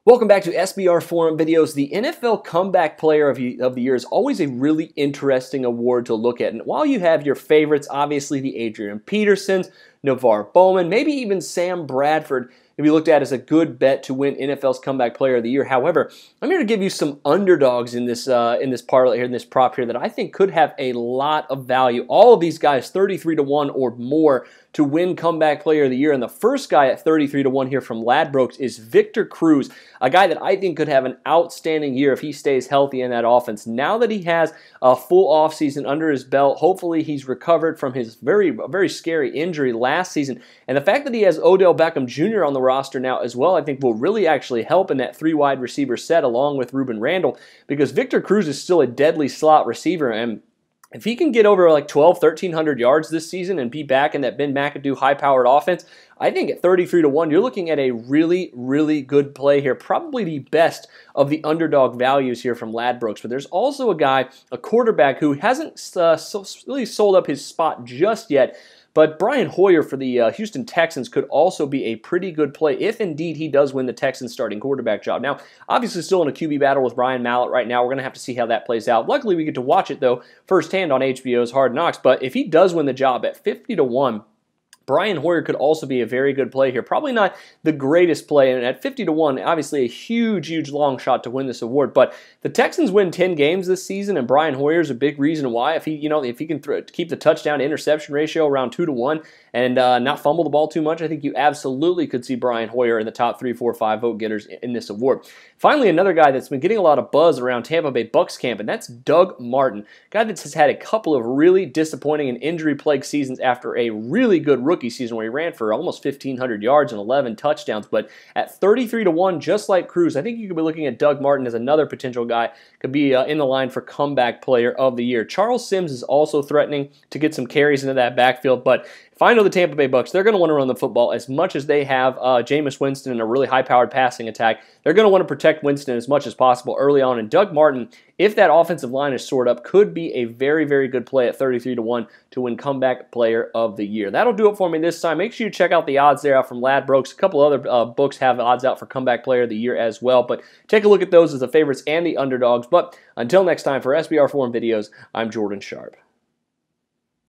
Welcome back to SBR Forum Videos. The NFL Comeback Player of the Year is always a really interesting award to look at. And while you have your favorites, obviously the Adrian Petersons, NaVorro Bowman, maybe even Sam Bradford, can be looked at as a good bet to win NFL's Comeback Player of the Year. However, I'm here to give you some underdogs in this parlay here, in this prop here, that I think could have a lot of value. All of these guys 33-1 or more to win Comeback Player of the Year. And the first guy at 33-1 here from Ladbrokes is Victor Cruz, a guy that I think could have an outstanding year if he stays healthy in that offense. Now that he has a full offseason under his belt, hopefully he's recovered from his very scary injury last season. And the fact that he has Odell Beckham Jr. on the roster now as well, I think will really actually help in that three wide receiver set along with Ruben Randall, because Victor Cruz is still a deadly slot receiver. And if he can get over like 1,300 yards this season and be back in that Ben McAdoo high-powered offense, I think at 33-1, you're looking at a really good play here. Probably the best of the underdog values here from Ladbrokes. But there's also a guy, a quarterback, who hasn't really sold up his spot just yet. But Brian Hoyer for the Houston Texans could also be a pretty good play if indeed he does win the Texans starting quarterback job. Now, obviously still in a QB battle with Ryan Mallett right now. We're going to have to see how that plays out. Luckily, we get to watch it, though, firsthand on HBO's Hard Knocks. But if he does win the job at 50-1, Brian Hoyer could also be a very good play here. Probably not the greatest play, and at 50-1, obviously a huge long shot to win this award. But the Texans win 10 games this season, and Brian Hoyer is a big reason why. If he can keep the touchdown to interception ratio around 2-1 and not fumble the ball too much, I think you absolutely could see Brian Hoyer in the top 3, 4, 5 vote getters in this award. Finally, another guy that's been getting a lot of buzz around Tampa Bay Bucs camp, and that's Doug Martin, a guy that has had a couple of really disappointing and injury-plagued seasons after a really good rookie season where he ran for almost 1,500 yards and 11 touchdowns. But at 33-1, just like Cruz, I think you could be looking at Doug Martin as another potential guy, could be in the line for Comeback Player of the Year. Charles Sims is also threatening to get some carries into that backfield, but if I know the Tampa Bay Bucs, they're going to want to run the football as much as they have Jameis Winston in a really high-powered passing attack. They're going to want to protect Winston as much as possible early on. And Doug Martin, if that offensive line is sorted up, could be a very good play at 33-1 to win Comeback Player of the Year. That'll do it for me this time. Make sure you check out the odds there out from Ladbrokes. A couple other books have odds out for Comeback Player of the Year as well. But take a look at those as the favorites and the underdogs. But until next time, for SBR Forum Videos, I'm Jordan Sharp.